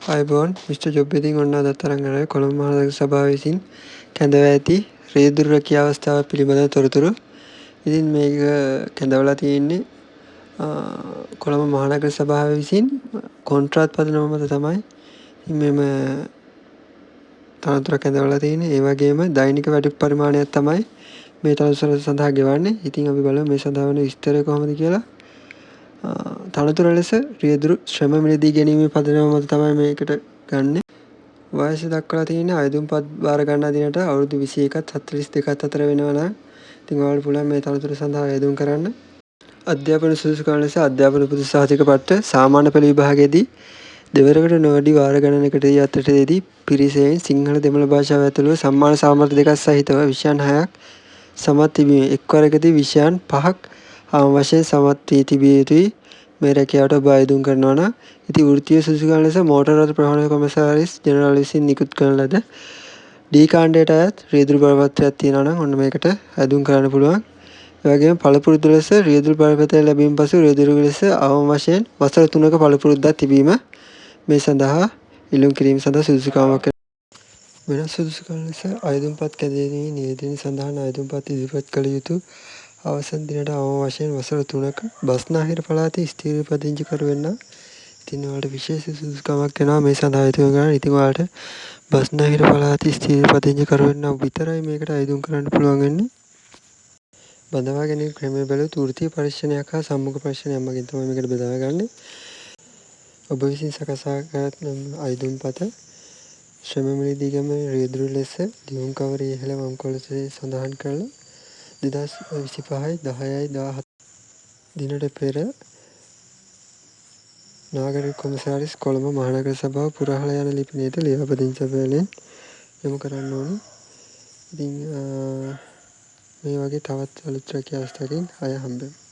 අයිබෝන් mister job ඉතින් ඔන්න අදත් තරම් ආවේ කොළඹ මහනගර සභාව විසින් කැඳව ඇති රියදුරු රැකියා අවස්ථාව පිළිබඳව තොරතුරු. ඉතින් මේක කැඳවලා තියෙන්නේ කොළඹ මහනගර සභාව විසින් කොන්ත්‍රාත් පදනම මත තමයි මෙම තනතුර කැඳවලා තියෙන්නේ. ඒ වගේම දෛනික වැඩ පරිමාණයක් තමයි මේ තනතුර සඳහා ගෙවන්නේ. ඉතින් අපි බලමු මේ සඳහා වෙන විස්තරය කොහොමද කියලා. තනතුර ලෙස රියදුරු ශ්‍රම මිලදී ගැනීමේ පදනම මත තමයි මේකට ගන්නෙ. වයස දක්වලා තියෙන අයදුම්පත් බාර ගන්නා දිනට අවුරුදු 21ත් 42ත් අතර වෙනවා නම් ඉතින් ඔයාලට පුළුවන් මේ තනතුර සඳහා අයදුම් කරන්න. අධ්‍යාපන සුදුසුකම් ලෙස අධ්‍යාපන උපදෙස් සහතික පත්‍ර සාමාන්‍ය පෙළ විභාගයේදී දෙවරකට නොවැඩි වාර ගණනකට යටතේදී පිරිසෙන් සිංහල දෙමළ භාෂාව ඇතුළුව සම්මාන සාමර්ථ්‍ය දෙකක් සහිතව විෂයන් 6ක් සමත් තිබීම එක්වරකදී විෂයන් 5ක් ආම වශයෙන් සමත් වී තිබිය යුතුයි. මේ රැකියාවට ඔබ අයදුම් කරනවා නම් ඉතින් වෘත්තීය සුදුසුකම් ලෙස මෝටර් රථ ප්‍රවාහන කොමසාරිස් ජෙනරාල් විසින් නිකුත් කරන ලද ඩී කාණ්ඩයට අයත් රියදුරු බලපත්‍රයක් තියෙනවා නම් ඔන්න මේකට අයදුම් කරන්න පුළුවන්. ඒ වගේම පළපුරුදු ලෙස රියදුරු බලපත්‍රය ලැබීම පසු රියදුරු ලෙස අවම වශයෙන් වසර 3ක පළපුරුද්දක් තිබීම මේ සඳහා ඉල්ලුම් කිරීම සඳහා සුදුසුකමක්. වෙනස් සුදුසුකම් ලෙස අයදුම්පත් කැඳවීමේ නිවේදනය සඳහා අයදුම්පත් ඉදිරිපත් කළ යුතු අවසන් දිනට අවම වශයෙන් වසර 3ක බස්නාහිර පළාතේ ස්ථිර පදිංචිකරු වෙන්න. ඉතින් ඔයාලට විශේෂ සුදුසුකමක් වෙනවා මේ සඳහා අයදුම් ගන්න. ඉතින් ඔයාලට බස්නාහිර පළාතේ ස්ථිර පදිංචිකරු වෙන්න විතරයි මේකට අයදුම් කරන්න පුළුවන් වෙන්නේ. බඳවා ගැනීම ක්‍රමය බැලුවොත් වෘත්තීය පරීක්ෂණයක් හා සම්මුඛ පරීක්ෂණයක් මගින් තමයි මේකට බෙදාගන්නේ. ඔබ විසින් සකසාගත් අයදුම්පත ශ්‍රම මිලදී ගැනීම රියදුරු ලෙස ලියුම් කවරේ ඉහළ වම් කොටසේ සඳහන් කරලා 2025/10/17 දිනට පෙර නාගරික කොමසාරිස් කොළඹ මහනගර සභාව පුරහල යන ලිපිනයට ලියාපදිංචි වලින් යොමු කරන්න ඕනේ. ඉතින් මේ වගේ තවත් අලුත් රැකියා අවස්ථාවකින් ආය හම්බෙමු.